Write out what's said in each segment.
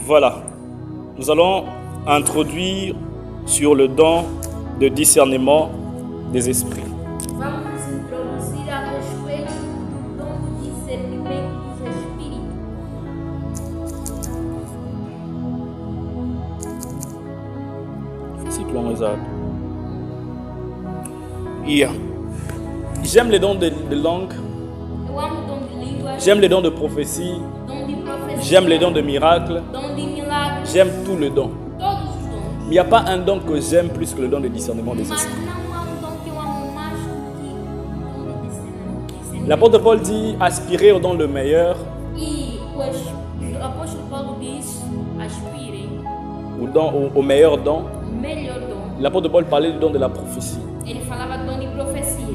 Voilà. Nous allons introduire sur le don de discernement des esprits. Vamos introduzir a respeito do dom do discernimento dos espíritos. Cyclons les arbres. Yeah. J'aime les dons de langue. Eu amo o dom de línguas, J'aime les dons de prophétie. dom de profecia, J'aime les dons de miracles. dom de milagres, J'aime tous les dons. todos os dons. Mais il n'y a pas un don que j'aime plus que le don de discernement des Mas esprits. não há dom que eu amo mais do que o dom de discernimento. L'apôtre Paul dit aspirer au don le meilleur E o apóstolo Paulo diz: aspirem au meilleur don. o melhor dom. L'apôtre Paul parlait du don de la prophétie. Ele falava dom de profecia.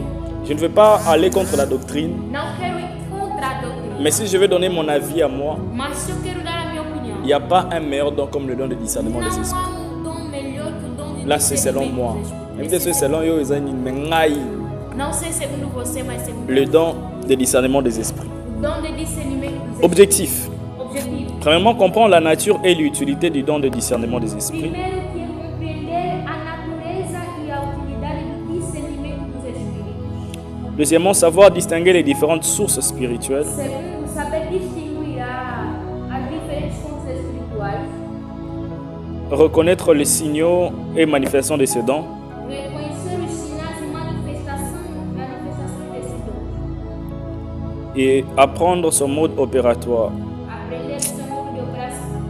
Je ne veux pas aller contre la doctrine, Não quero ir contra a doutrina, mais si je veux donner mon avis à moi, mas se eu quero dar a minha opinião, il n'y a pas un meilleur don comme le don de discernement não des esprits. há dom melhor que o dom de Là, c'est selon discernimento moi. dos espíritos. Même si c'est selon eux, ils ont une mengaï. Não sei segundo você, mas segundo Le don de discernement des esprits. o dom de discernimento dos espíritos. Objectif. Objetivo. Premièrement, comprendre la nature et l'utilité du don de discernement des esprits. Primeiro que é compreender a natureza e a utilidade do discernimento dos espíritos. Deuxièmement, savoir distinguer les différentes sources spirituelles. Segundo, saber distinguir as diferentes fontes espirituais. Reconnaître les signaux et manifestations de ces dons. Reconhecer os sinais e manifestações desse dom. Et apprendre son mode opératoire. Aprender o seu modo de operação.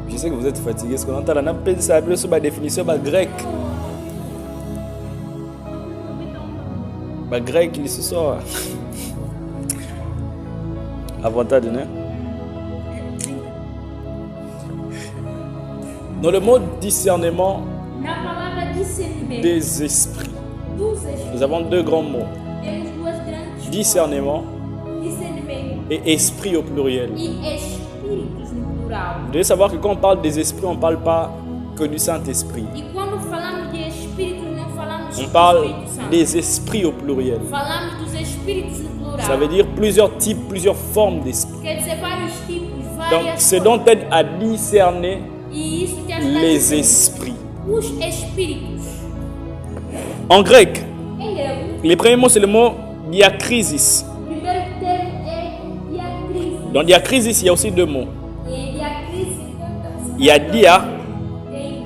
Je sais que vous êtes fatigués, parce qu'on entend la nappe sur ma définition grecque. Grec, il se sort. Avantage, non? Dans le mot discernement Na palavra discernimento des esprits, dos espíritos, nous avons deux grands mots. temos duas grandes Discernement palavras: discernimento et esprit au pluriel. e espíritos no plural. Vous devez savoir que quand on parle des esprits, on ne parle pas que du Saint-Esprit. E quando falamos de espíritos, não falamos On do parle Espírito Santo. des esprits au pluriel. Falamos dos espíritos no plural. Ça veut dire plusieurs types, plusieurs formes d'esprit. Quer dizer, vários tipos, Donc, várias ce formas. dont aide à discerner E isso te ajuda a les discernir esprits. os espíritos. En grec, Em grego, le premier mot c'est le mot diakrisis. o primeiro termo é diacrise. Dans diakrisis, il y a aussi deux mots. E diacrise Il y a dia, tem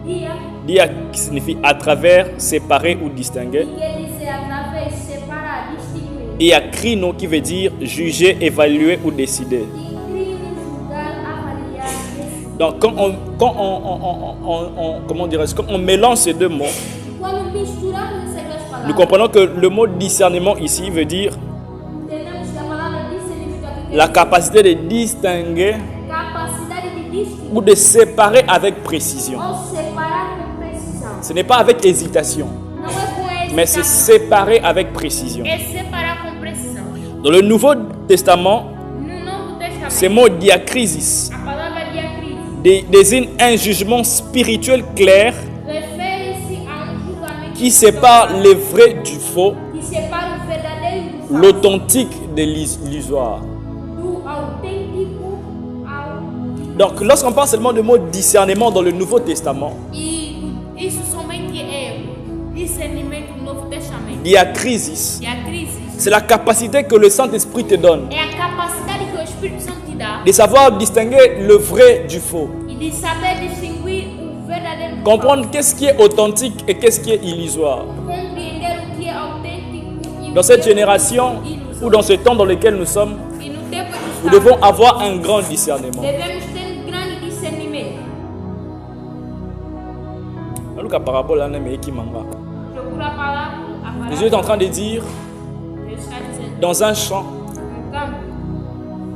dia, dia qui signifie à travers, séparer ou distinguer. que quer dizer através, separar, distinguir. Et il y a krino qui veut dire juger, évaluer ou décider. E crime, julgar, avaliar, decidir. Donc quand quand on mélange ces deux mots, Quando misturamos essas duas nous palavras, comprenons que le mot discernement ici veut dire entendemos que a palavra discernimento aqui quer la dizer capacité de distinguer capacidade de distinguir ou de séparer avec précision. ou separar com precisão. Ce n'est pas avec hésitation, Não é com mais c'est hesitação, séparer avec précision. é separar com precisão. Dans le Nouveau Testament, No Novo Testamento, ce mot diakrisis a palavra diacrise désigne un jugement spirituel clair refere-se a julgamento qui sépare le vrai du faux, que separa o verdadeiro do falso, l'authentique de l'illusoire. do autêntico ao Donc, lorsqu'on parle seulement du mot discernement dans le Nouveau Testament, E isso somente é discernimento no Novo Testamento. diakrisis, Diacrise c'est la capacité que le Saint-Esprit te donne é a capacidade que o Espírito Santo te dá de savoir distinguer le vrai du faux, e de saber distinguir o verdadeiro do comprendre qu'est-ce qui est authentique et qu'est-ce qui est illusoire. falso, compreender o que é autêntico e Dans o cette que é génération ilusório. ou dans ce temps dans lequel nous sommes, E no tempo que nous estamos, devons avoir un grand discernement. devemos ter grande discernimento. Look à parabole, hein, mais qui manga. Procura a palavra, Jésus est en train de dire, Deus está dizendo, dans un champ, no campo,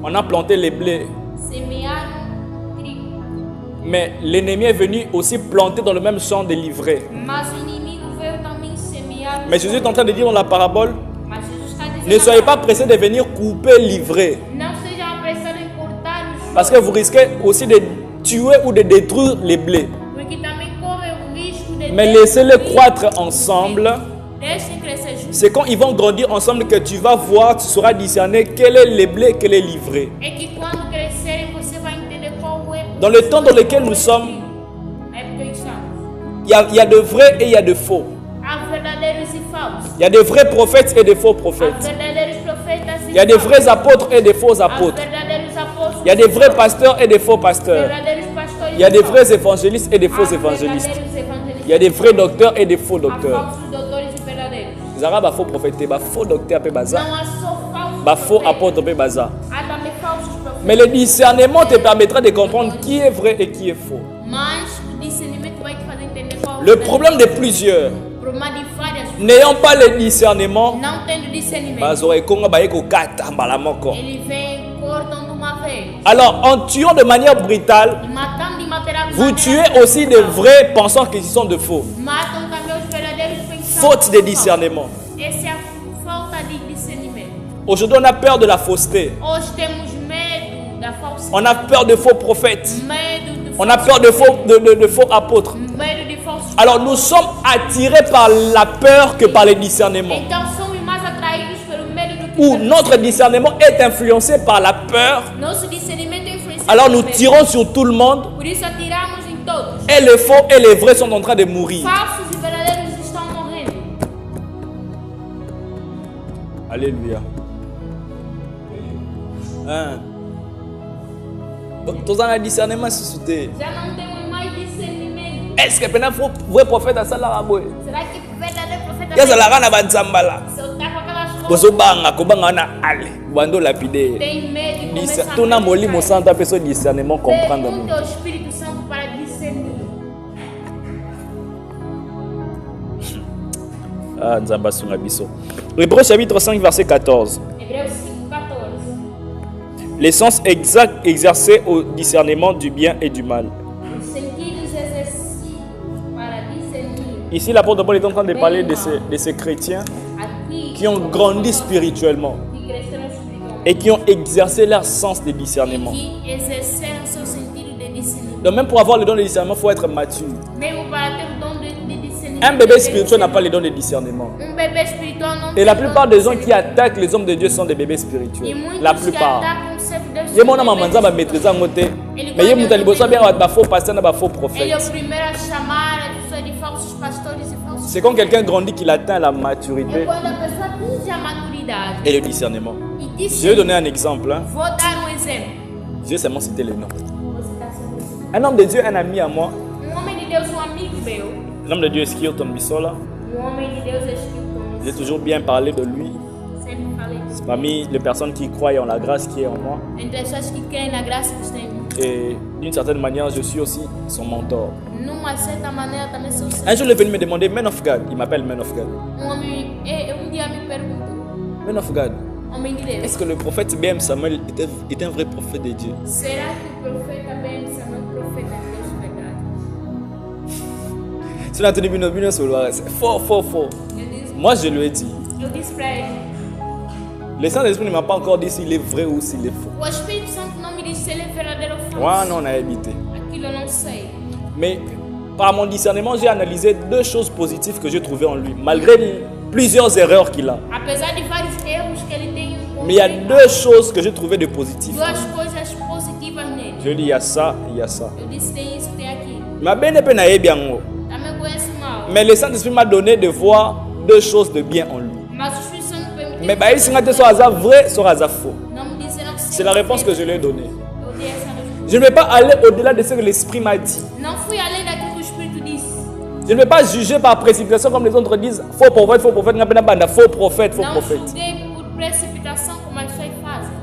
on a planté les blés, semear trigo, mais l'ennemi est venu aussi planter dans le même champ des livrées. mas o inimigo veio também semear. Mais Jésus est en train de dire dans la parabole, Mas Jesus está dizendo, ne soyez pas pressés de venir couper livrées, não sejam apressados em cortar os parce que vous risquez aussi de tuer ou de détruire les blés. porque também corre o risco de Mais laissez-les croître ensemble Deixem crescer juntos C'est quand ils vont grandir ensemble que tu vas voir, tu sauras discerner quel est le blé, quel est l'ivré. É que quando crescerem você vai entender qual é. Dans le temps dans lequel nous sommes, Na época que estamos. il y a de vrais et il y a de faux. Há verdadeiros e falsos. Il y a de vrais prophètes et de faux Há prophètes. verdadeiros profetas e Il y a de falsos. vrais apôtres et de faux Há apôtres. verdadeiros apóstolos. Il y a de vrais pasteurs et de faux pasteurs. Verdadeiros pastores. Il y a e de falsos. vrais évangélistes et de faux Há évangélistes. verdadeiros evangelistas. Il y a des vrais docteurs et des faux Há docteurs. falsos doutores e verdadeiros. Les arabes faux prophètes, faux docteurs et baza, Não há só falsos faux profetas. apôtres et baza. Há também falsos profetas. Mais le discernement te permettra de comprendre qui est vrai et qui est faux. Mas o discernimento vai te fazer entender qual é o Le verdadeiro. problème de plusieurs, O problema de várias pessoas n'ayant pas le discernement, não tendo discernimento. Ele vem cortando uma vez. alors en tuant de manière brutale, E matando de maneira vous tuez aussi de vrais pensant qu'ils sont de faux. Matam também os verdadeiros pensantes. Faute de discernement. Essa é a falta de discernimento. Aujourd'hui, on a peur de la fausseté. Hoje temos medo da falsidade. On a peur de faux prophètes. Medo de On a peur de faux apôtres. medo de falsos. Alors nous sommes attirés par la peur que par le discernement. Então somos mais atraídos pelo medo do que Où pelo notre discernement est influencé par la peur. nosso discernimento é influenciado. Alors nous pelo medo. tirons sur tout le monde. Por isso atiramos em todos. Et les faux et les vrais sont en train de mourir. Falsos e verdadeiros estão morrendo. Alléluia. Tous en a discernement suscité. Já não temos mais discernimento. Est-ce que pendant vrai prophète a salara boy? Será que o verdadeiro profeta Ya salara na banzambala. se eu tá com aquelas roupas, Bozo banga kobanga na ale. Bando lapide. tem medo e começa a Tuna moli acreditar. mo santa pessoa discernement comprendre. Pergunta ao Espírito Santo para discernir. Ah, nzamba sunga biso. Hébreux chapitre 5 verset 14. Hebreus 5:14. L'essence exacte exercée au discernement du bien et du mal. Os sentidos exercidos para discernir. Ici, l'apôtre Paul est en train de parler de ces chrétiens Aqui, qui ont grandi spirituellement que cresceram espiritualmente. et qui ont exercé leur sens de discernement. Que exerceram seu sentido de discernimento. Donc même pour avoir le don de discernement, il faut être mature. Mesmo para ter o dom de discernimento. Un bébé spirituel n'a pas le don de discernement. Bébé espiritual não Et tem la dom plupart de des gens qui discernimento. attaquent les hommes de Dieu sont des bébés E spirituels. muitos La que plupart. atacam o servo de Deus Ye mona são mama bebês nzamba maîtriser espirituais. ngo te. Mais ye mutu liboso bien ba faux pasteur na ba faux Ele é prophète. o primeiro a chamar as pessoas de falsos pastores e falsos. C'est quand quelqu'un grandit qu'il atteint la É maturité quando a pessoa atinge a maturidade et le discernement. e Je vais discerne. donner un exemple. Hein. Vou dar exemplo. Je vais seulement citer le nom. Vou citar sobre isso. Un homme de Dieu, un ami à moi. Homem de Deus, amigo meu. L'homme de Dieu est Skilton Bissola. Homem de Deus é Skilton. J'ai toujours bien parlé de lui. Sempre falei disso. Parmi les personnes qui croient en la grâce qui est en moi. Entre as pessoas que creem na graça que tem em mim. Et d'une certaine manière, je suis aussi son mentor. Numa certa maneira também sou seu. Un jour, il est venu me demander, Man of God. Il m'appelle Man of God. Homem, dia me perguntou. Man of God, Homem de Deus. est-ce que le prophète BM Samuel était un vrai prophète de Dieu? Será que o profeta Ben Samuel profeta de Deus de verdade? C'est la tenue d'une c'est fort. Eu disse, Moi, je lui ai dit. eu disse para ele. Le Saint-Esprit ne m'a pas encore dit s'il est vrai ou s'il est faux. O Espírito Santo não me disse se ele é verdadeiro ou falso. Ouais, non, on a habité. Aquilo eu não sei. Mais par mon discernement, j'ai analysé deux choses positives que j'ai trouvées en lui, malgré plusieurs erreurs qu'il a. Apesar de vários erros que ele tem, Mais il y a deux choses que j'ai trouvées de positives. duas coisas positivas nele. Je dis, il y a ça, il y a ça. Eu disse tem isso, tem aquilo. Ma belle n'est pas naïe bien haut. Também conheço mal. Mais le Saint-Esprit m'a donné de voir deux choses de bien en lui. Mas o Espírito Santo permitiu. Mais bah, ici, soit hasard vrai, soit hasard faux. Não me disseram que C'est la réponse que je lui ai donnée. Eu dei essa resposta. Je ne vais pas aller au-delà de ce que l'Esprit m'a dit. Não fui além daquilo que o Espírito disse. Je ne vais pas juger par précipitation comme les autres disent faux prophète, faux prophète, faux prophète, faux Não prophète. julguei por precipitação como as pessoas fazem.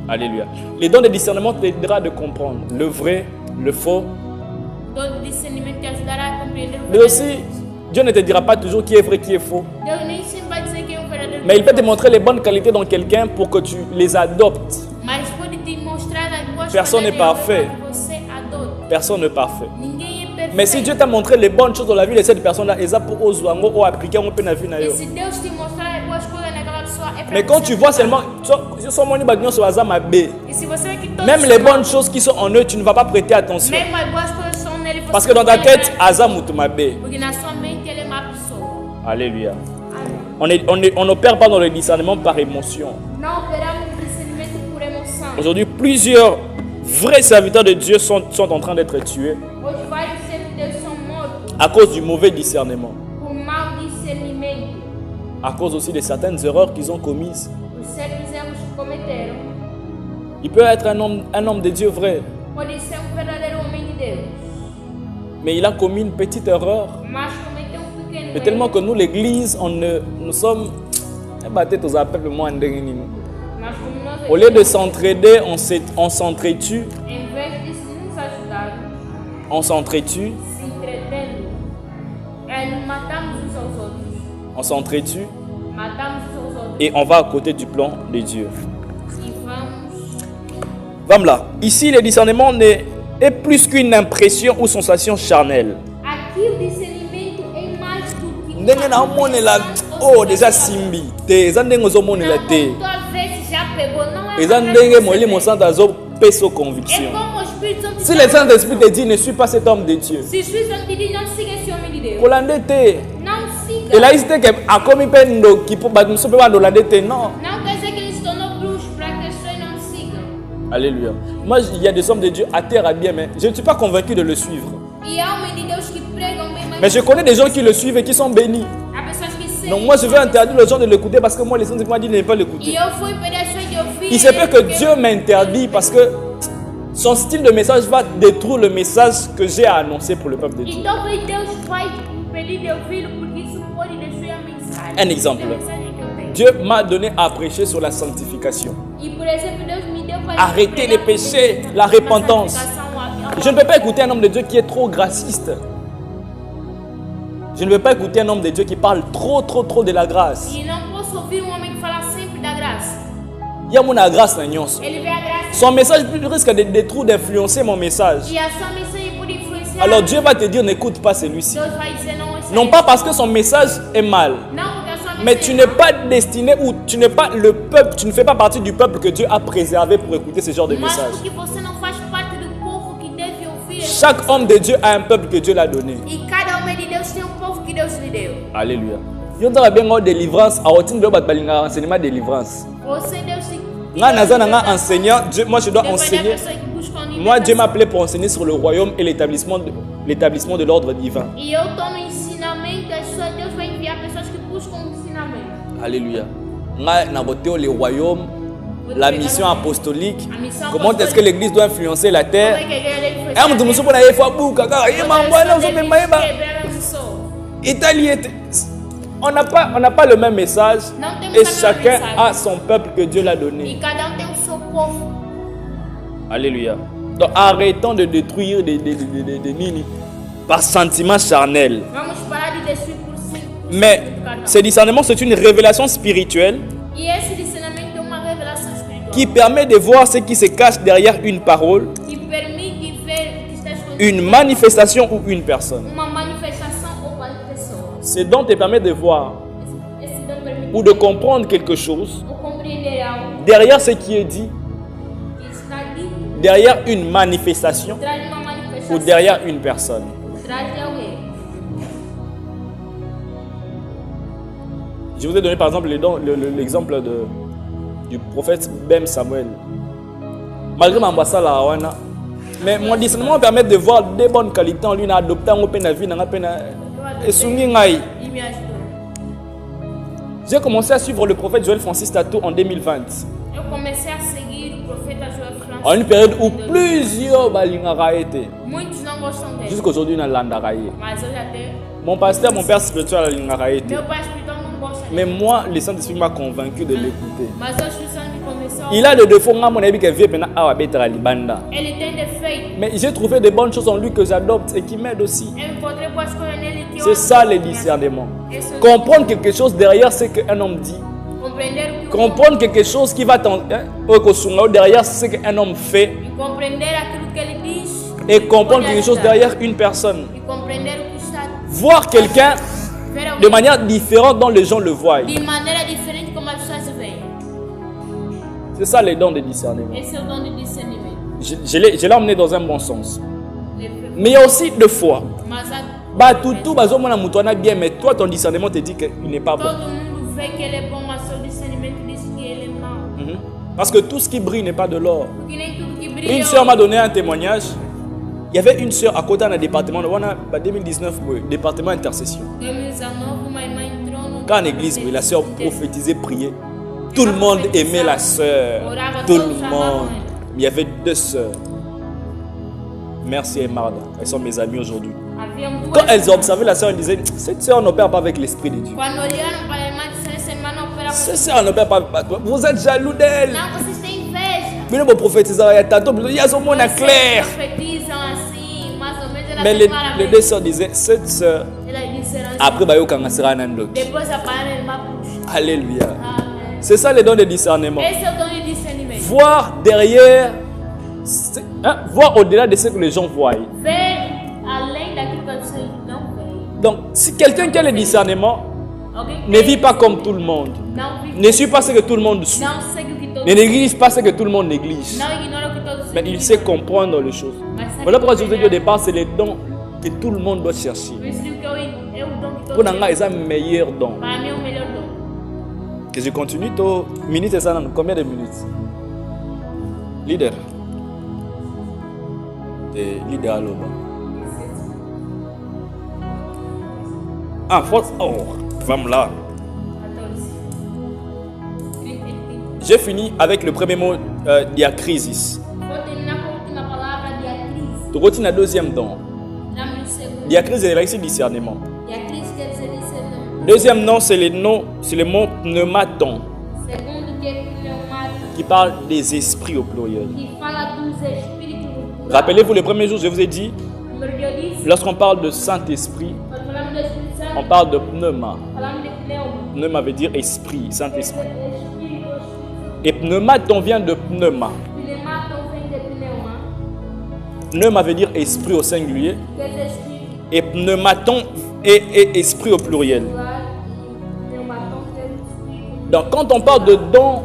Alléluia. Les dons de discernement t'aidera de comprendre le vrai, le faux. O dom de discernimento te ajudará a compreender o Mais aussi, Dieu ne te dira pas toujours qui est vrai, qui est faux. Deus nem sempre vai dizer quem é o verdadeiro. Mais il peut te montrer les bonnes qualités dans quelqu'un pour que tu les adoptes. Mas pode te mostrar as boas Personne n'est parfait. para que você adote. Personne n'est parfait. Ninguém é perfeito. Mais si Dieu t'a montré les bonnes choses dans la vie de cette personne-là, et ça pour ozuango ou appliquer un peu na vie na E yo. se Deus te mostrar as boas coisas naquela pessoa, é para Mais quand tu vois seulement, E se você vê que todos même les são bonnes choses qui sont en eux, tu ne vas pas prêter attention. mesmo as boas coisas são nele, você Parce que dans não ta vai tête, lembrar. Azamutumabe. Porque na sua mente ele é uma pessoa. Alléluia. Amém. On n'opère pas dans le discernement par émotion. Não operamos no discernimento por emoção. Aujourd'hui, plusieurs vrais serviteurs de Dieu sont en train d'être tués Hoje vários servos de Deus são mortos à cause du mauvais discernement, por mau discernimento. à cause aussi de certaines erreurs qu'ils ont commises. Os certos erros que cometeram. Il peut être un homme de Dieu vrai, Pode ser verdadeiro homem de Deus, mais il a commis une petite erreur. mas cometeu pequeno Mais tellement erro. que nous, l'Église, nous sommes... Mas como nós, Au lieu de s'entraider, on s'entretue. em vez de nos ajudar, On s'entretue. se entretendo, nos matamos uns aos outros. On s'entretue. Matamos uns aos outros Et on va à côté du plan de Dieu. e vamos. Vamos là. Ici, le discernement est plus qu'une impression ou sensation charnelle. Aqui o discernimento é mais do que Ndenge na monela oh déjà simbi te eza ndenge ozomonela te Tua vez já pegou, não é eza maneira de ndenge molimo perceber. santo azopesa É conviction. como o Espírito Santo Si te le dá Saint-Esprit te dit ne suis pas cet homme de Dieu, Se o Espírito Santo te diz, não siga esse homem de Deus. kolande te Não siga. elaisi te ke akomi mpe ndoki mpo bato mosusu mpe bandolande te non. Não quer dizer que ele se tornou bruxo para que as pessoas não sigam. Alléluia. Moi il y a des hommes de Dieu à terre à bien mais je ne suis pas convaincu de le suivre. E há homens de Deus que pregam bem, Mais je connais des gens qui le suivent et qui sont bénis. há pessoas que seguem. Donc moi je vais interdire aux gens de l'écouter parce que moi les Saint-Esprit m'a dit de ne pas E l'écouter. eu fui pedir as pessoas de ouvir. Il se peut que Dieu m'interdit parce que son style de message va détruire le message que j'ai à annoncer pour le peuple de Dieu. E talvez Deus vai impedir de ouvi-lo porque isso pode destruir a mensagem. Un exemple. A mensagem que eu tenho. Dieu m'a donné à prêcher sur la sanctification. E por exemplo, Deus me deu para Arrêter les péchés, la repentance. Je ne peux pas écouter un homme de Dieu qui est trop grassiste. Je ne veux pas écouter un homme de Dieu qui parle trop de la grâce. E não posso ouvir homem que fala sempre da graça. Il y a mon grâce na nyonso. Ele vê a graça Son message risque de détruire, d'influencer mon message. e a sua mensagem pode influenciar. Alors Dieu va te dire n'écoute pas celui-ci. Deus vai dizer não, esse Non aí. pas parce que son message est mal, Não porque a sua mais mensagem tu n'es pas destiné ou tu n'es pas le peuple, tu ne fais pas partie du peuple que Dieu a préservé pour écouter ce genre de mas message. porque você não faz parte do povo que deve ouvir esse Chaque homme de Dieu a un peuple que Dieu l'a donné. E cada homem de Deus tem povo que Deus lhe deu. Alléluia. Yo ndaka bien ngo délivrance, a otine do bat balinga enseignement délivrance. Você Deus te Nga naza nanga enseignant, moi je dois enseigner. Moi Dieu m'a appelé pour enseigner sur le royaume et l'établissement de l'ordre divin. E eu estou no ensinamento, Deus vai enviar pessoas que buscam o ensinamento. Alléluia. Nga na boté le royaume, la mission apostolique. A missão Comment est-ce que l'église doit influencer la Como terre? é que a igreja deve influenciar? Eh, mtu musupu na yefa buka kaka, eh mambwana usope maeba. Italie on n'a pas le même message Non, temos et a mesma chacun mensagem. a son peuple que Dieu l'a E donné. cada tem o seu povo. Alléluia. Donc arrêtons de détruire des nini par sentiment charnel. Vamos parar de destruir por si. Mais ce discernement, c'est une révélation spirituelle E esse ensinamento é uma revelação espiritual qui permet de voir ce qui se cache derrière une parole, que permite ver que está escondido une manifestation ou une personne. uma manifestação ou uma pessoa. Ce don te permet de voir Esse dom permite ou de comprendre quelque chose ou compreender algo derrière ce qui est dit, que está dito, derrière une manifestation traz uma ou manifestação, derrière une personne. traz de alguém. Je vous ai donné par exemple l'exemple du prophète Ben Samuel. Malgré ma ambassade à Hawana, mais mon discernement permet de voir des bonnes qualités en lui, n'a adopté un open vie, n'a pas et soumis ngai. E me ajudou. J'ai commencé à suivre le prophète Joël Francis Tato en 2020, Eu comecei a seguir o profeta Joel Francis. en une période où plusieurs balingara étaient. Muitos não gostam dele, Jusqu'aujourd'hui, na landaraye. mas hoje até Mon pasteur, mon père spirituel, balingara était. meu pai espiritual não gosta dele. Mais moi, le Saint-Esprit m'a convaincu de l'écouter. Mas hoje o Espírito Santo me convenceu. Il a des défauts, moi, mon avis, que vie pena awa betra libanda. Ele tem defeito. Mais j'ai trouvé de bonnes choses en lui que j'adopte et qui m'aident aussi. Eu encontrei boas coisas nele que eu C'est ça le amo. discernement. Esse é o Comprendre quelque chose derrière ce qu'un homme dit. compreender o que Comprendre quelque chose qui va derrière ce qu'un homme fait. e compreender aquilo que ele diz. Et comprendre quelque chose derrière une personne. E compreender o que está Voir quelqu'un ver de alguém manière différente dont les gens le voient. de maneira diferente como as pessoas veem. C'est ça les dons de discernement. Esse é o dom de discernimento. Je l'ai emmené dans un bon sens. Ele foi- Mais il y a aussi deux fois. Mas Bah, tout, bazomona mutuana bien, mais toi, ton discernement te dit qu'il n'est pas bon. todo mundo vê que ele é bom, mas seu discernimento diz que ele é mau. Parce que tout ce qui brille n'est pas de l'or. Porque nem tudo que brilha. Une sœur m'a donné un témoignage. Il y avait une sœur à côté d'un département, on a 2019, département intercession. 2019, uma irmã entrou no. Quand en église, la sœur prophétisait, priait. Tout le monde aimait la sœur. Tout le monde. Il y avait 2 sœurs. Merci Marda. Elles sont mes amies aujourd'hui. Quand elles observaient la sœur, elles disaient, cette sœur n'opère pas avec l'esprit de Dieu. Quando olharam para a irmã, disseram: essa irmã não opera com. Cette sœur n'opère pas. Vous êtes jaloux d'elle. Não, vocês têm inveja. Mais nous, prophétisons, il y a tantôt, il y a son monde clair. Profetizam assim, mais ou menos. Mais les 2 sœurs disaient, cette sœur, après, depois a palavra irmã puxa. Alléluia. Amém. C'est ça le don de discernement. Esse é o dom de discernimento. Voir derrière, voir au-delà de ce que les gens voient. Ver além daquilo que você não vê. Donc, si quelqu'un qui a le discernement Alguém ne vit pas comme tout le monde, não vive, ne suit pas ce que tout le monde suit, não segue o que todos ne néglige pas ce que tout le monde néglige, não ignora o que todos mais il sait comprendre les choses. Voilà pourquoi je vous ai dit au départ, c'est les dons que tout le monde doit chercher. Por isso que é o dom que Pour todos nous, c'est un meilleur don. Para mim é o melhor dom. Que je continue, to minutes, ça, combien de minutes? Leader. Leader à l'Oba. Ah, force. Oh, femme là. 14. J'ai fini avec le premier mot, diacrisis. Vou terminar com a última palavra, diatriz. Tu retiens le deuxième don. Dá-me o segundo. Diacrisis est ici discernement. Diatriz quer dizer discernimento. Deuxième nom, c'est le mot pneumaton, Segundo que é pneumato, qui parle des esprits au pluriel. que fala dos espíritos no plural. Rappelez-vous, le premier jour, je vous ai dit, Primeiro dia eu disse, lorsqu'on parle de Saint-Esprit, quando falamos do Espírito Santo, on parle de pneuma. falamos de pneuma. Pneuma veut dire esprit, Saint-Esprit. Espírito, Et pneumaton vient de pneuma. pneumato vem de pneuma, Pneuma veut dire esprit au singulier. quer dizer espírito Et pneumaton est esprit au pluriel. plural, e pneumaton quer dizer espírito. Donc quand on parle de don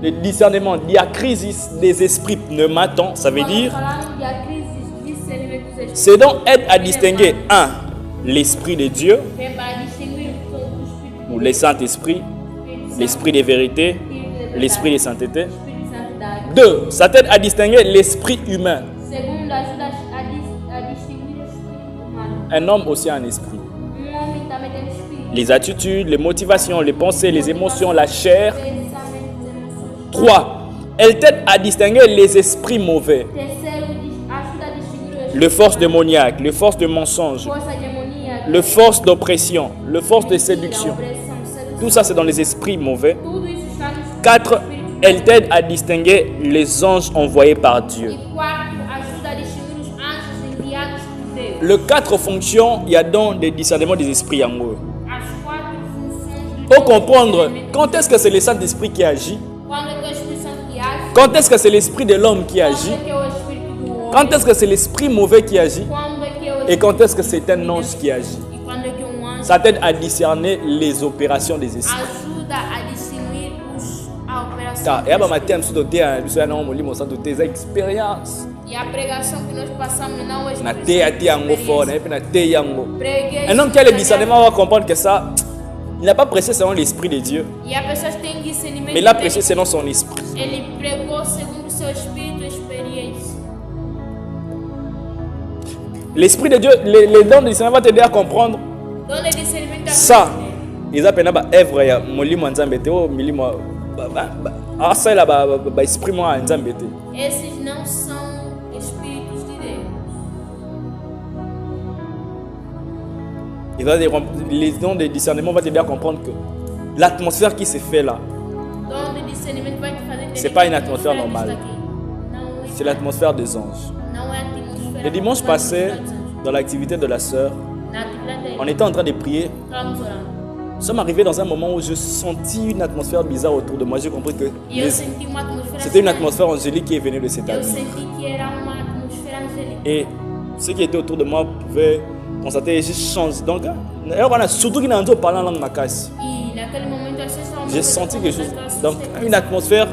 de discernement, diacrisis des esprits pneumatons, ça veut Quando dire falamos de a crise de discernimento dos espíritos, ces dons aident à distinguer, un, l'esprit de Dieu, vem para distinguir todos os espíritos, ou les Saint-Esprits, l'esprit des vérités, l'esprit de sainteté. Espírito de santidade. Deux, ça t'aide à distinguer l'esprit humain. Segundo, ajuda a distinguir o espírito humano. Un homme aussi a un esprit. Homem também tem espírito. Les attitudes, les motivations, les pensées, les émotions, la chair. Pensamentos, emoções. 3. Elle t'aide à distinguer les esprits mauvais, Terceiro, ajuda a distinguir o espírito les forces démoniaques, les forces de mensonge, força demoníaca, les forces d'oppression, les forces de séduction. opressão, sedução. Tout ça, c'est dans les esprits mauvais. Tudo isso está no 4. espírito. Elle t'aide à distinguer les anges envoyés par Dieu. E quarto, ajuda a distinguir os anjos enviados por Deus. Le 4 fonctions, il y a donc des discernements des esprits en eux. As quatro funções do Pour comprendre quand est-ce que c'est le Saint-Esprit qui agit, Quando é que é o Espírito Santo que age? quand est-ce que c'est l'esprit de l'homme qui Quando agit, é que é o Espírito do homem? quand est-ce que c'est l'esprit mauvais qui agit Quando é que é o et quand est-ce que c'est un ange qui agit. E quando é que anjo Ça t'aide à discerner les opérations des esprits. ajuda a distinguir a operação Tá, do é uma Espírito. matéria que você não molimo santo ter experience. E a pregação que nós passamos não é Na teia tiango fora, na teia yango. Preguei Un homme qui a le discernement va comprendre que ça, il n'a pas prêché selon l'esprit de Dieu, E a pessoa tem discernimento. mais il a prêché selon son esprit. Ele pregou segundo o seu espírito e experiência. L'esprit de Dieu, les dons de discernement va t'aider à comprendre Dona de discernimento é ça. Ils appellent ça œuvre ya molimo nzambe te o milimo ça là ba esprit moi nzambe te. Esses não são espíritos de Deus. Il va dire, les dons de discernement va t'aider à comprendre que l'atmosphère qui se fait là, Dom de discernimento vai te fazer entender C'est pas que une a atmosphère atmosfera normale. disso aqui não é c'est l'atmosphère des anges. Não é a atmosfera. Le dimanche da passé, atmosfera dos anjos. dans l'activité de la sœur, Na atividade dele, on était en train de prier. estávamos orando. Nous sommes arrivés dans un moment où je sentis une atmosphère bizarre autour de moi. J'ai compris que E eu senti uma atmosfera. c'était une estranha. atmosphère angélique qui est venue de cet Eu ami. senti que era uma atmosfera angélica. Et ceux qui étaient autour de moi pouvaient constater, j'ai changé. Donc, surtout qu'il y a un parlant langue macasse. E naquele momento as pessoas estavam J'ai senti quelque chose. Donc, une atmosphère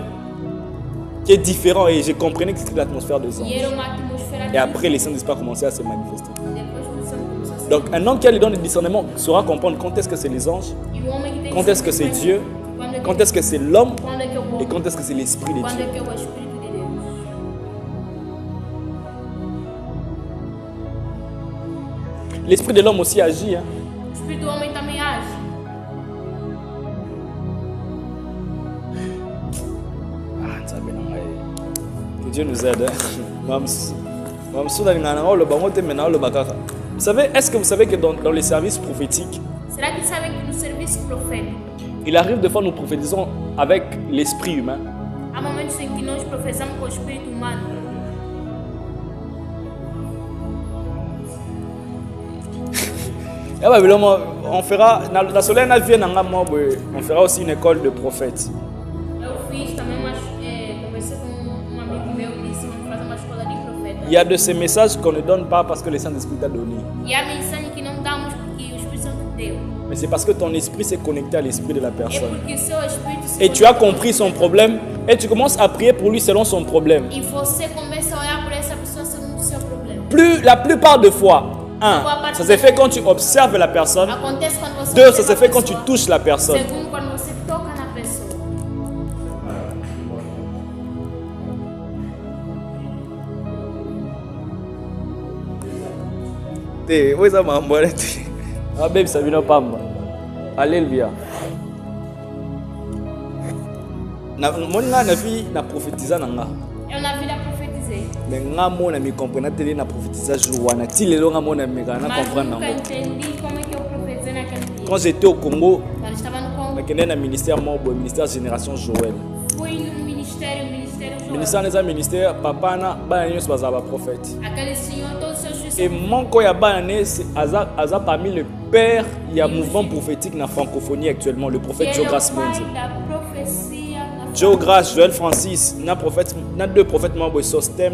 qui est différente et j'ai compris que c'était l'atmosphère des E anges. era uma atmosfera. Et après, les Saint-Esprit ont commencé à se manifester. Depois começou a se Donc un homme qui a les dons de discernement saura comprendre quand est-ce que c'est les anges, E o homem que tem quand est-ce que c'est Dieu, quand est-ce que c'est l'homme quando é que é o et homem, quand est-ce que c'est l'esprit de quando Dieu. é que é o Espírito de Deus. L'esprit de l'homme aussi agit. Hein. O Espírito do homem também age. Que Dieu nous aide. Hein. Vous savez, est-ce que vous savez que dans les services prophétiques, Será que sabem que no serviço profético il arrive de fois nous prophétisons avec l'esprit humain. há momentos em que nós profetizamos com o Espírito humano? On fera, on fera aussi une école de prophètes. Eu fiz também, conversei com amigo meu e disse vamos fazer uma escola de profeta. Il y a de ces messages qu'on ne donne pas parce que le Saint-Esprit t'a donné. E há mensagem que não damos porque o Espírito Santo deu. Mais c'est parce que ton esprit s'est connecté à l'esprit de la É personne. porque o seu Espírito se Et tu as conecta compris son problème et tu commences à prier pour lui selon son problème. e você começa a olhar por essa pessoa segundo o seu problema. La plupart de fois, ça se fait quand tu observes la personne. Acontece quando você Deux, ça observa se a fait quand tu pessoa. touches la personne. Segundo, quando você toca na pessoa. Alléluia. Na prophétisa nanga. Eu na vida profetizei, Mais nga mona mi comprendre tele na prophétisa joana. Ti lelo nga mona mi kana mas comprendre nunca nango. entendi como é que eu profetizei naquele dia. Quand j'étais au Congo, Quando estava no Congo, nakende na ministère moko, ministère Génération Joël. fui no ministério João. Ministère neza ministère papa na bana nyonso bazaba prophète. Aquele senhor, todos os seus filhos Et mon koya bana ne aza parmi le père il y a mouvement prophétique na francophonie actuellement le prophète ele Joe é o Grace pai Mendes. da profecia na Joe Grace, Joël Francis, na deux prophètes membres Sostem,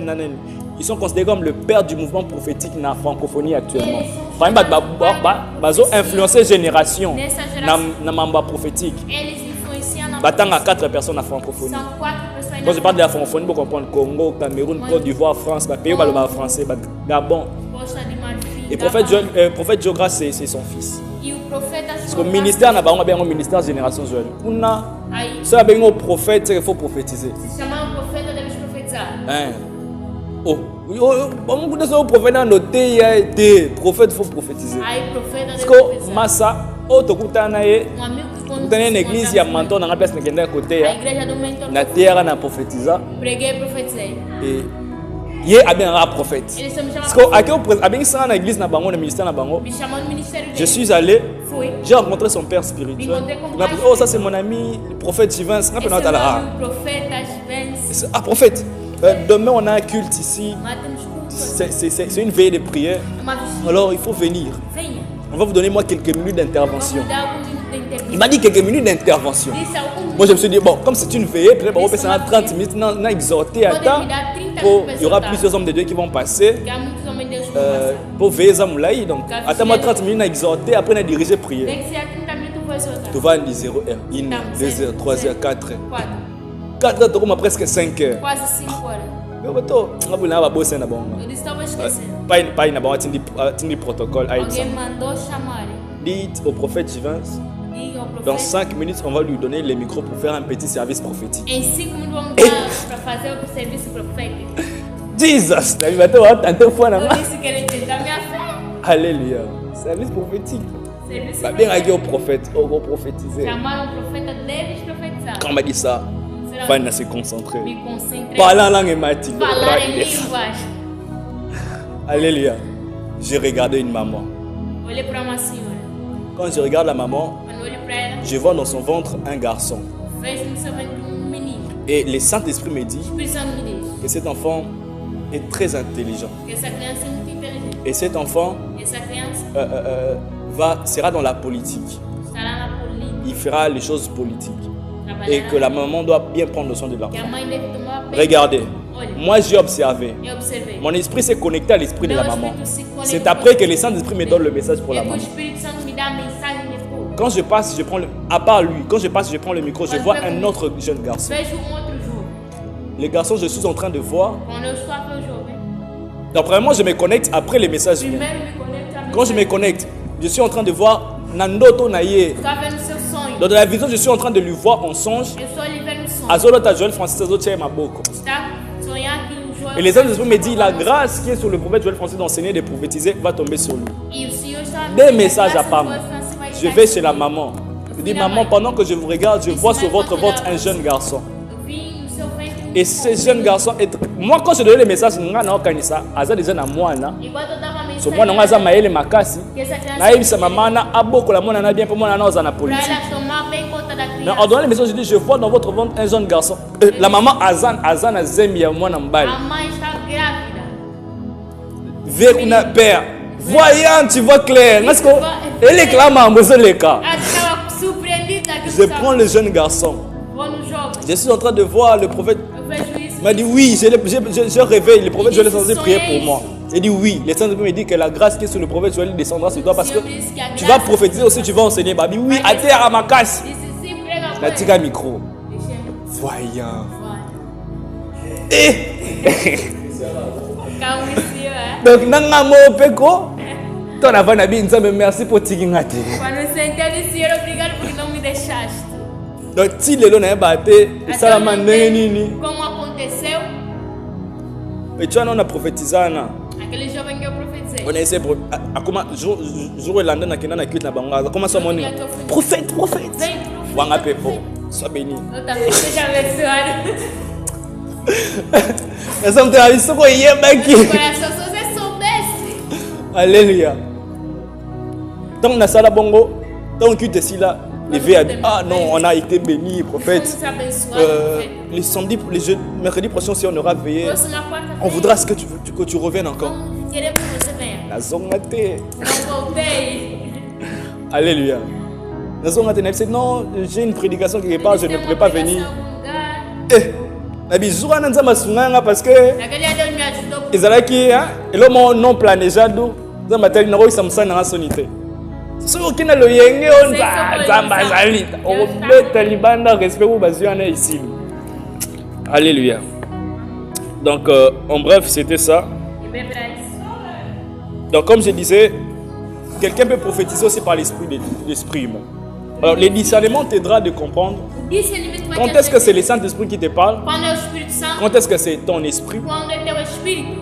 ils sont considérés comme le père du mouvement prophétique na francophonie actuellement. Par exemple, bazo influencer génération na mamba prophétique. Eles influenciam na Batanga 4 personnes na francophonie. São 4 pessoas Quand je parle de la francophonie, vous comprenez Congo, Cameroun, Côte d'Ivoire, France, pays où le français, Gabon. Costa de Marfim. Et prophète Joe Grace, c'est son fils. E o profeta Parce que le ministère n'a pas un ministère génération Joël. On a aí ça avec un prophète, il faut prophétiser. se chamar um profeta, deves profetizar. Hein? Oh, on a un prophète dans noté, il y a été prophète, il faut prophétiser. Aí profeta Parce deve que profetizar. Massa, autokutana ye, Amigo que quando kutana une église, il y a menton dans la place qui est à côté, a igreja do mentor, na terre na prophétisa preguei e profetizei. et il y a bien un prophète. Eles me Parce chamaram, que à bien ça dans l'église na bango, le ministère na bango, me chamou no ministério je dele. suis allé, Fui. j'ai rencontré son père spirituel. Il m'a dit, oh ça c'est mon ami, le prophète Jivin. Esse é o nome, profeta Vence. Ah prophète, demain on a un culte ici, Matamos culto. c'est une veillée de prière. Uma vigília. Alors il faut venir. Venha. On va vous donner moi quelques minutes Vamos d'intervention. dar algum minuto de Il entrevista. m'a dit quelques minutes d'intervention. Disse algum Moi je me suis dit, bon, comme c'est une veillée, peut-être on va passer 30 minutes, on a exhorté à temps. Il y aura plusieurs hommes de Dieu qui vont passer que há muitos homens de Deus que vão passar. pour veiller à Moulaï. Donc attends-moi 30 minutes, on a exhorté, après on a dirigé prière. Nem que seja 30 minutos, tu vai soltar. Tu vas dire 0 heure, 1 heure, 2 heures, 3 heures, 4 heures. 4, 4 heures, tu as presque 5 heures. quase 5 horas. Mais on va bosser na bon. Eu disse, estava esquecendo. Pas na bon, tu protocole. Alguém mandou chamar. Dites au prophète Jivin, Diga ao dans profeta. 5 minutes, on va lui donner les micros pour faire un petit service prophétique. Em 5 minutos vamos dar para fazer o serviço profético. Jesus! Tu vas te fois Eu disse que ele tentar minha fé. Alléluia. Service prophétique. Serviço Bah, bien avec profético. au prophète, au prophétiser. Chamaram o profeta, deves profetizar. Quand on m'a dit ça, Será Fanny se concentrer. me concentrei. Parler en langue hématique. Falar em línguas. Alléluia. J'ai regardé une maman. Olhei para uma senhora. Quand je regarde la maman, Quando olhei para ela, je vois dans son ventre un garçon. vejo no seu ventre menino. Et le Saint-Esprit me dit O Espírito Santo me diz que cet enfant est très intelligent. que essa criança é muito inteligente. Et cet enfant Essa criança sera dans la politique. estará na política. Il fera les choses politiques. Et Trabalhará. que la maman doit bien prendre soin de Que l'enfant. a mãe deve tomar bem. Regardez, Olha, moi j'ai observé. eu observei. Mon esprit s'est connecté à l'esprit de la Meu maman. espírito se conectou. C'est après que le Saint-Esprit me donne le message pour É la que o maman. Espírito Santo me dá a mensagem depois. Quand je passe, je prends à part lui, quand je passe, je prends le micro, je vois un autre jeune garçon. Vejo outro jogo. Les garçons, je suis en train de voir. Quando eu estou a ver o jogo, Donc, premièrement, je me connecte après les messages. primeiro me conecto à Quand je me connecte, je suis en train de voir Nandoto Naye. Estou a ver no seu sonho. Dans la vision, je suis en train de lui voir en songe. Eu estou a lhe ver no sonho. Azolota Joël Francis Azotia Maboko. Está sonhando que o Joel. Et les anges me disent la grâce qui est sur le prophète Joël Francis d'enseigner et de prophétiser va tomber sur lui. E o Senhor está a Des dizer, messages à graças Pam. Joel Francis vai Je estar vais aqui. chez la maman. Je dis maman, pendant que je vous regarde, je vois sur votre ventre un jeune garçon. Eu vi no seu ventre Et ce jeune garçon est... Moi, quand je donnais les messages, Aza déjà na moi, na. Enquanto eu dava a So mensagem, moi, Aza maele makasi. que essa criança Na ebisa maman na aboko la mona na bien pour moi na oza na para politique. ela tomar bem conta da Mais criança. en donnant les messages, je dis je vois dans votre ventre un jeune garçon. La maman Azan na zembi ya mwana mbali. A mãe está grávida. Veruna père. Voyant, tu vois clair. Parce que elle est clairement en besoin les cas. Ela estava surpreendida que Je prends le jeune garçon. vou no jogo. Je suis en train de voir le prophète. Eu vejo isso. Il m'a dit oui, je réveille. Le prophète Joël est censé prier pour moi. J'ai dit oui. Les saints me dit que la grâce qui est sur le prophète Joël descendra sur toi parce que tu vas prophétiser aussi, tu vas enseigner. Babi, oui, à terre à ma casse. Disse sim, prega La pra tika micro. Deixa Voyant. Calma, ici, é. Donc, nanga mo peko. Ton avant nabi nzambe merci pour tiki ngate. Quando você entende, Senhor, obrigado porque não me deixaste. Donc, ti lelo na bate, ça la mandenge nini. Como aconteceu, Et tu vois, on a prophétisé na. aquele jovem que eu profetizei. On a essayé akoma jour elanda na kenda na kit na bango. Comment ça mon prophète, prophète. Vem, Wanga pepo. Sois béni. eu também seja abençoado. Nós somos terroristas com Yemba aqui. Coração, se você soubesse. Alléluia. Tant na sala bongo, tant que tu es là, les veilles a dit, ah non, on a été béni, prophète. Fomos abençoados. Les samedis, mercredi prochain, si on aura veillé, Próxima quarta-feira. on voudra ce que tu reviennes encore. Vamos, queremos que você venha. La zonga te. Não voltei. Alléluia. La zonga te. Non, j'ai une prédication quelque part, je ne pourrais pas venir. Eh, nabi zura na nzamba sunganga parce que Naquele dia Deus me ajudou. ezalaki eloko non planejado nzamba tali na koyisa mosala na sonité. Soki okina loyenge o nzamba azali okobeta libanda respect oyo bazwi wana ici. Alléluia. Donc en bref c'était ça. E bem pra isso. Donc comme je disais, quelqu'un peut prophétiser aussi par l'esprit humain. Alors les discernements t'aidera de comprendre O discernimento vai quand te est-ce que ajudar. c'est le Saint-Esprit qui te parle, Quando é o Espírito Santo, quand est-ce que c'est ton esprit, quando é teu espírito,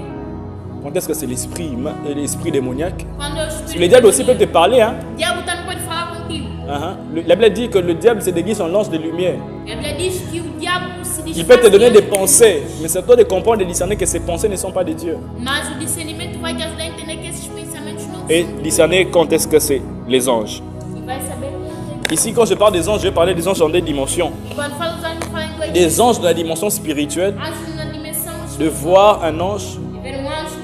quand est-ce que c'est l'esprit humain et l'esprit démoniaque. quando é o espírito. Le diable aussi peut te parler. Hein? O diabo também pode falar contigo. La Bible dit que le diable se déguise en l'ange de lumière. A Bíblia diz que o diabo se Il peut te donner des disfarça. pensées, mais c'est à toi de comprendre et de discerner que ces pensées ne sont pas de Dieu. Mas o discernimento vai te ajudar a entender que esses pensamentos não Et são. discerner quand est-ce que c'est les anges. E vai saber quando. Ici, quand je parle des anges, je vais parler des anges dans des dimensions. Quando fala dos anjos, fala em duas Des anges de la dimension spirituelle, anjos na dimensão de voir un ange, de ver anjo.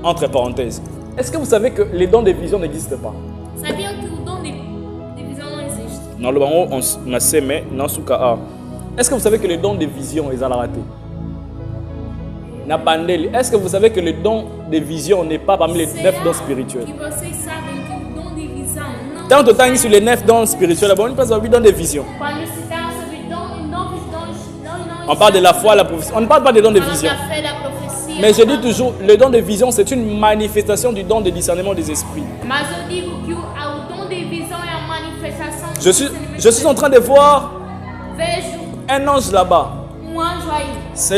entre parenthèses. Est-ce que vous savez que les dons de vision n'existent pas? Sabiam que o dom de visão não existe? Dans le bango, on a semé, non souka a. Est-ce que vous savez que le don de vision est à la raté? Est-ce que vous savez que le don de vision n'est pas parmi les 9 dons spirituels? Que vocês sabem que o dom de visão não. Tant de temps sur les 9 dons spirituels, on passe au don de vision. Quando se trata sobre dom, novos dons, não On parle de la foi, la prophétie. On ne parle pas des dons de Fala vision. da fé, da profecia. Mais je dis toujours, le don de vision, c'est une manifestation du don de discernement des esprits. Mas eu digo que o dom de visão é a manifestação do Je suis discernimento. en train de voir Vejo un ange là-bas. anjo aí. C'est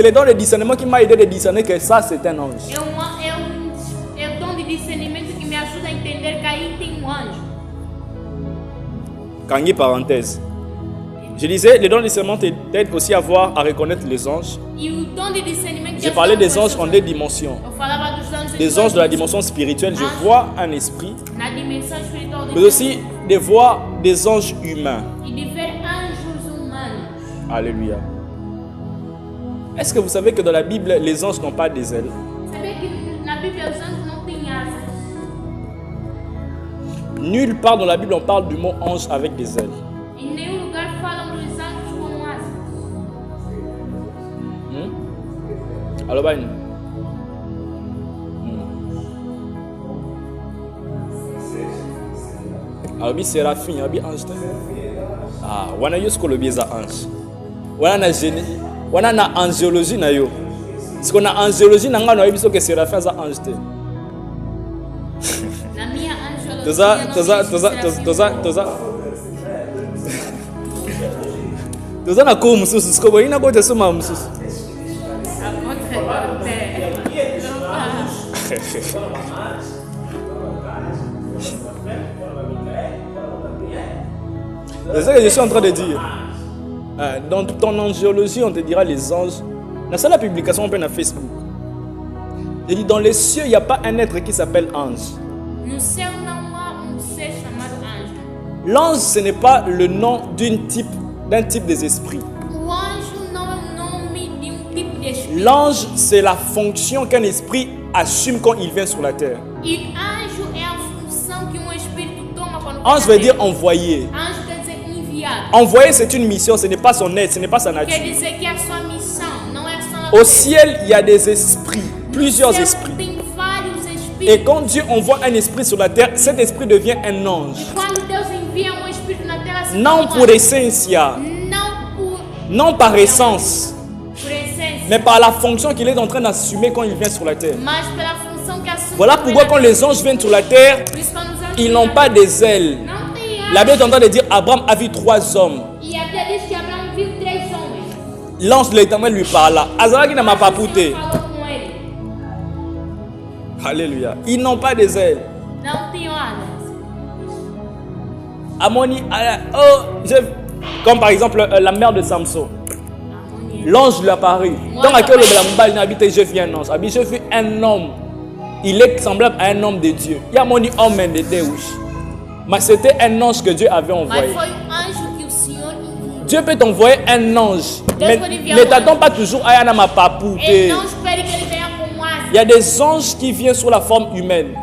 le don de discernement qui m'a aidé de discerner que ça, c'est un ange. É o dom de discernimento que me ajuda a entender que aí tem anjo. Kangi parenthèse. Je disais, le don de discernement t'aide aussi à voir, à reconnaître les anges. E o dom de discernimento J'ai parlé des anges en deux dimensions. Eu falava dos anjos Des anges de la dimension spirituelle, je vois un esprit, na dimensão espiritual mais aussi de voir des anges humains. e de ver anjos humanos. Alléluia. Est-ce que vous savez que dans la Bible, les anges n'ont pas des ailes? Sabia que na Bíblia os anjos não têm asas? Nulle part dans la Bible on parle du mot ange avec des ailes. Em nenhum lugar falam dos anjos com asas. Alors, ben, alors, bi séraphine, alors, bi ange. Ah, wana yo sko lobi za ange. Wana na angiologie na yo. Parce qu'on a angiologie na ngano biso que séraphine za ange te. Toza na ko mususu sikobo ina ko tesoma mususu. C'est ce que je suis en train de dire. Dans ton angiologie, on te dira les anges. Dans la publication, on peut sur Facebook. Je dis, dans les cieux, il n'y a pas un être qui s'appelle ange. L'ange, ce n'est pas le nom d'un type des esprits. L'ange, c'est la fonction qu'un esprit assume quand il vient sur la terre. Ange veut dire envoyé. Envoyé, c'est une mission, ce n'est pas son aide, ce n'est pas sa nature. Au ciel, il y a des esprits, plusieurs esprits. Et quand Dieu envoie un esprit sur la terre, cet esprit devient un ange. Non pour essence, non par essence, mais par la fonction qu'il est en train d'assumer quand il vient sur la terre. Voilà pourquoi quand les anges viennent sur la terre, ils n'ont pas des ailes. La Bible est en train de dire Abraham a vu 3 hommes. L'ange de l'Éternel lui parla. Azara qui n'a pas pouté. Alléluia. Ils n'ont pas des ailes. Amoni, comme par exemple la mère de Samson. L'ange lui apparut. Dans laquelle il habite, je vis un ange. Je vis un homme. Il est semblable à un homme de Dieu. Il y a mon homme de Dieu. Mais c'était un ange que Dieu avait envoyé. Dieu peut t'envoyer un ange. Mais ne t'attends pas toujours à un papou. Il y a des anges qui viennent sous la forme humaine.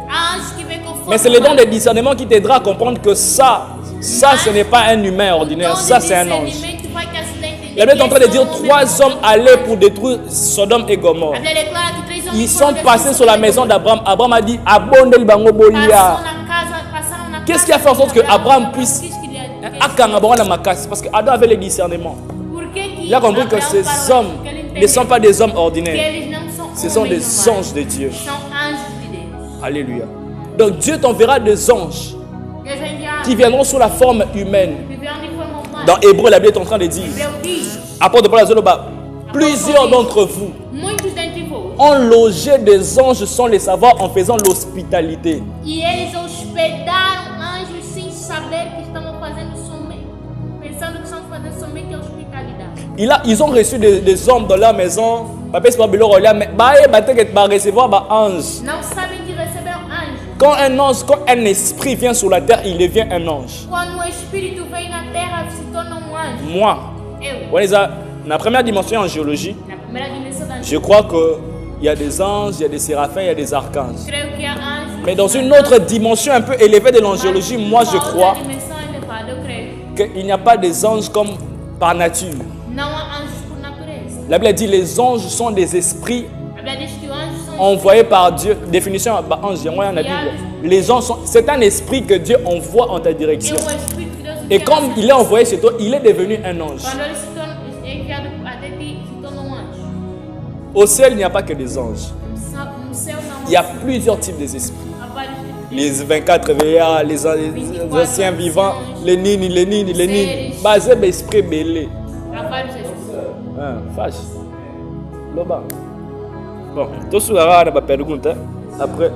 Mais c'est le don de discernement qui t'aidera à comprendre que ça ce n'est pas un humain ordinaire. Ça, c'est un ange. La Bible est en train de dire 3 hommes allaient pour détruire Sodome et Gomorrhe. Ils sont passés sur la maison d'Abraham. Abraham a dit abonde le bango bolia. Qu'est-ce qui a fait en sorte que Abraham puisse parce que Adam avait le discernement. Il a compris que ces hommes ne sont pas des hommes ordinaires. Ce sont des anges de Dieu. Alléluia. Donc Dieu t'enverra des anges qui viendront sous la forme humaine. Dans Hébreu, la Bible est en train de dire, apôtre Paul Azoloba, plusieurs d'entre vous ont logé des anges sans les savoir en faisant l'hospitalité. Ils ont reçu des hommes dans leur maison. Recevoir ange. Quand un esprit vient sur la terre, il devient un ange. Moi, la première dimension en géologie, je crois qu'il y a des anges, il y a des séraphins, il y a des archanges. Mais dans une autre dimension un peu élevée de l'angéologie, moi je crois qu'il n'y a pas des anges comme par nature. La Bible dit les anges sont des esprits envoyés par Dieu. Définition ange, les anges c'est un esprit que Dieu envoie en ta direction. Et comme il est envoyé chez toi, il est devenu un ange. Au ciel, il n'y a pas que des anges. Il y a plusieurs types d'esprits. Les 24 veillards, les anciens vivants, les nini. Basé l'esprit belé. Fâche. Loba. Bon, tout ce là, on va perdre compte. Après.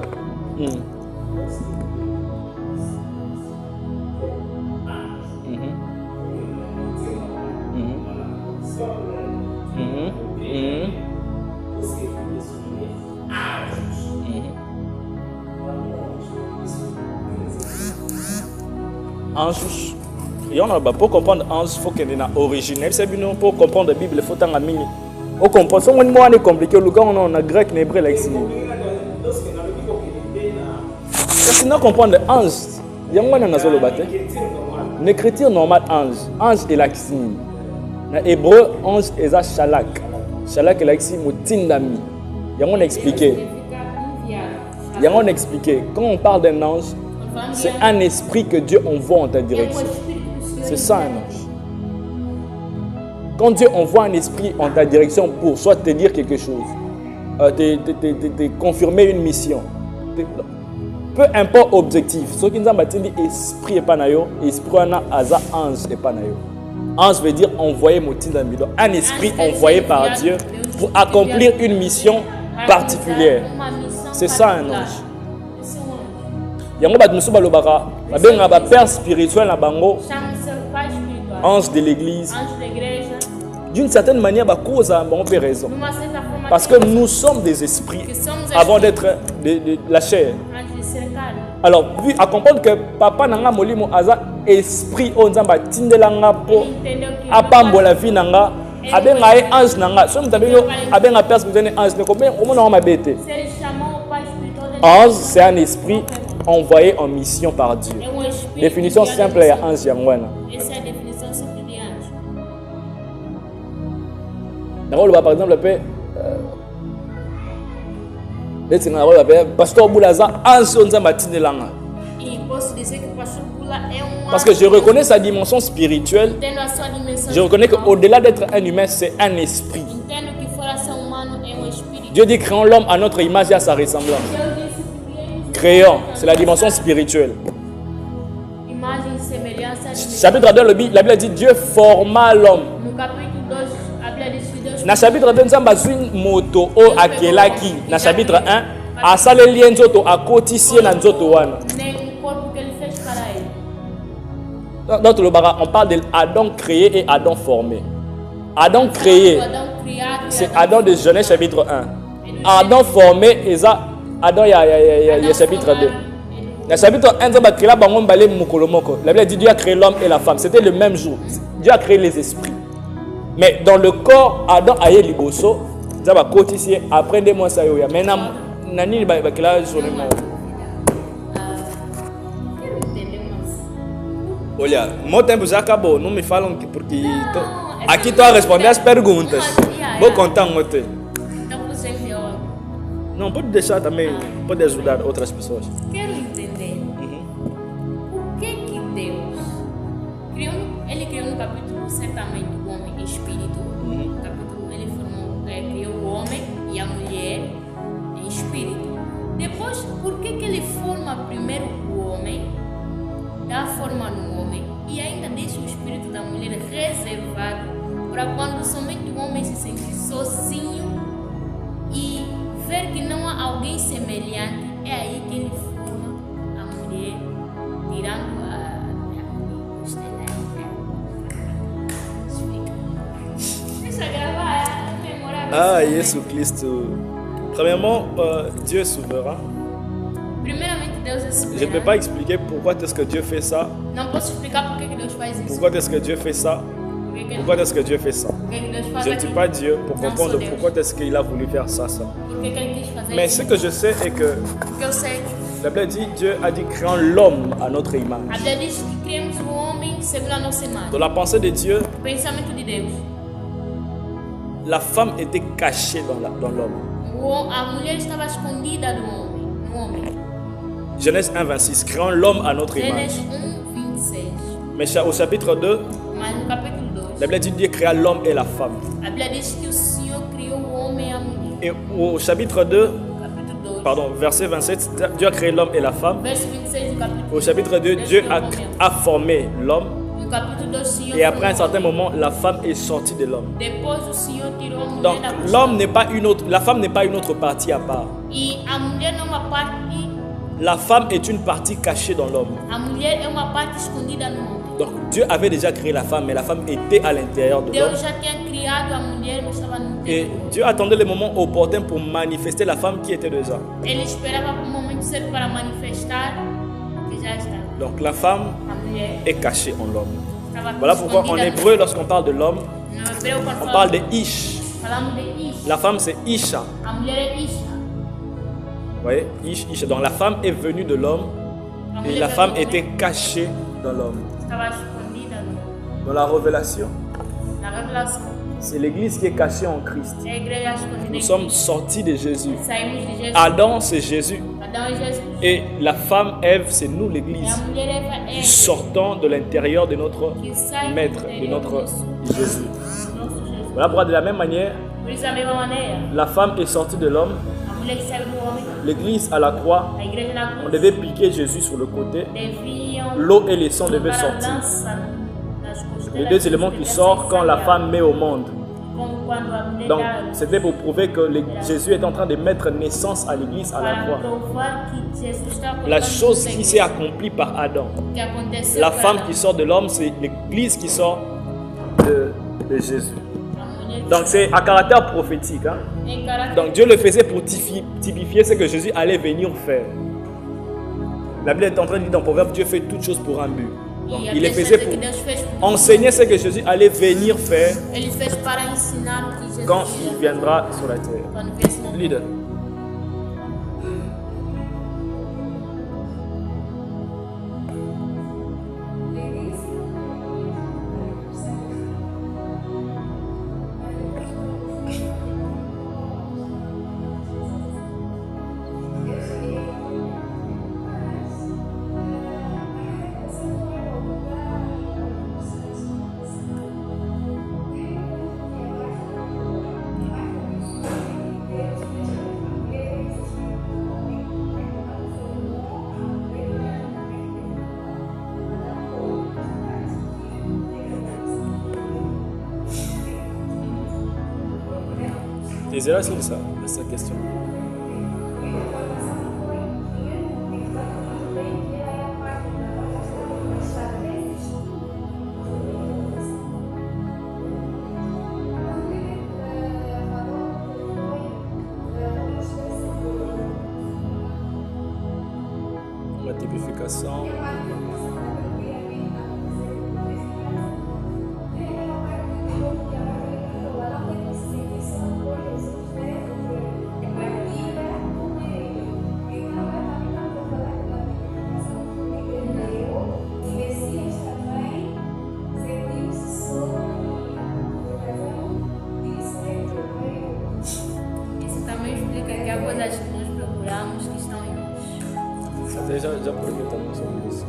Ange. Et on a pour comprendre ange, il faut qu'il y ait une originelle. C'est bien pour comprendre la Bible, il faut tant à mini. On comprend. Si on est compliqué, le gars on a grec, hébreu, lexique. Sinon comprendre ange, il y a un dans le bâtiment. L'écriture normale ange est l'axine. En hébreu, ange est ça shalak. Shalak est l'axine mutindami. Il y a un expliqué. Quand on parle d'un ange, c'est un esprit que Dieu envoie en ta direction. C'est ça un ange. Quand Dieu envoie un esprit en ta direction pour soit te dire quelque chose, te confirmer une mission, peu importe objectif. Ce qui nous a dit esprit et pas nayo, esprit wana aza ange et pas nayo. Ange veut dire envoyé motin dans un esprit envoyé par Dieu pour accomplir une mission particulière. C'est ça un ange. Yango bat musu balobaka babenga ba père spirituel na bango ange de l'église. D'une certaine manière ba cause a bon raison. Parce que nous sommes des esprits avant d'être de la chair. Alors, vu à comprendre que papa nanga molimo aza esprit on nzamba tindelanga po apambola vie nanga abenga e ange nanga so mutabengo abenga père spirituel ange ne combien au monde ma bête. Ange c'est un esprit envoyé en mission par Dieu. Définition simple ya ange yangwana. Et c'est la définition simple de ange. D'abord par exemple le père Pasteur Boulaza, parce que je reconnais sa dimension spirituelle. Je reconnais qu'au-delà d'être un humain, c'est un esprit. Dieu dit créons l'homme à notre image et à sa ressemblance. Créons, c'est la dimension spirituelle. Chapitre 2, la Bible dit Dieu forma l'homme. Dans le chapitre 2, nous avons moto o akelaki. Dans le chapitre 1, asaleli nzoto akotisie na nzoto wana. Donc on parle d'Adam créé et Adam formé. Adam créé, c'est Adam de Genèse chapitre 1. Adam formé, et ça, Adam il y a chapitre 2. Dans le chapitre 1, la Bible dit Dieu a créé l'homme et la femme. C'était le même jour. Dieu a créé les esprits. Mais dans le corps, Adam a eu liboso, ça va cotiser après 2 mois ça y est. Maintenant, nani va quelle journée moi. Olha, mon tempo já acabou, não me falam que porque aqui estou a responder as perguntas. Vou contar um outro. Não, pode deixar também, pode ajudar outras pessoas. Quero entender por que Deus criou, ele criou no capítulo certamente o homem e espírito. No capítulo ele criou o homem e a mulher em espírito. Depois, por que ele forma primeiro o homem, dá forma no homem e ainda deixa o espírito da mulher reservado para quando somente o homem se sentir sozinho e ver que não há alguém semelhante, é aí que ele forma a mulher, tirando a deixa gravar, memorável. Jesus Cristo. Premièrement, Dieu est souverain. Primeiramente, Deus é soberano. Je ne peux pas expliquer pourquoi est-ce que Dieu fait ça. Não posso explicar por que Deus faz isso. Pourquoi est-ce que Dieu fait ça? Pourquoi est-ce que Dieu fait ça? Je ne suis pas Dieu pour comprendre pourquoi est-ce qu'il a voulu faire ça. Mais ce que je sais est que la Bible dit Dieu a dit créons l'homme à notre image. Dans la pensée de Dieu, la femme était cachée dans l'homme. Genèse 1, 26. Créons l'homme à notre image. Mais au chapitre 2, la Bible dit Dieu créa l'homme et la femme. Et au chapitre 2, pardon, verset 27, Dieu a créé l'homme et la femme. Au chapitre 2, Dieu a formé l'homme. Et après un certain moment, la femme est sortie de l'homme. Donc l'homme n'est pas une autre, la femme n'est pas une autre partie à part. La femme est une partie cachée dans l'homme. Donc Dieu avait déjà créé la femme, mais la femme était à l'intérieur de l'homme. Et Dieu attendait le moment opportun pour manifester la femme qui était déjà. Donc la femme est cachée en l'homme. Voilà pourquoi en hébreu, lorsqu'on parle de l'homme, on parle de Ish. La femme c'est Isha. Vous voyez, Isha. Donc la femme est venue de l'homme et la femme était cachée dans l'homme. Dans la révélation, c'est l'église qui est cachée en Christ. Nous sommes sortis de Jésus. Adam, c'est Jésus. Et la femme, Ève, c'est nous, l'église. Qui sortons de l'intérieur de notre maître, de notre Jésus. Voilà pourquoi de la même manière, la femme est sortie de l'homme igreja serve do homem, L'église à la croix, a igreja na on cruz, devait piquer Jésus sur le côté. deviam L'eau et le sang devaient colocar a sortir. lança nas costelas. Les deux éléments qui sortent quand la femme met au monde. Como quando a mulher Donc, dá a luz. c'était pour prouver que Jésus est en train de mettre naissance à l'église à la Para croix. provar que Jesus está La colocando chose na qui igreja. s'est accomplie par Adam. Que aconteceu La para femme Adão. qui sort de l'homme, c'est l'église qui sort de Jésus. A mulher Donc, c'est à caractère prophétique. Hein? em caráter. Donc, Dieu le faisait pour typifier ce que Jésus allait venir faire. La Bible est en train de dire dans Proverbe, Dieu fait toutes choses pour un but. Donc, E a il le Bíblia faisait diz que pour Deus fez tudo. enseigner ce que Jésus allait venir faire Ele fez para ensinar o que Jesus quand ia il viendra sur la terre. quando viesse no mundo. Leader. Désiré, c'est ça, sa question. La typification. Isso também explica que há coisas que nós procuramos que estão em nós. Ça déjà prévu tellement sobre isso.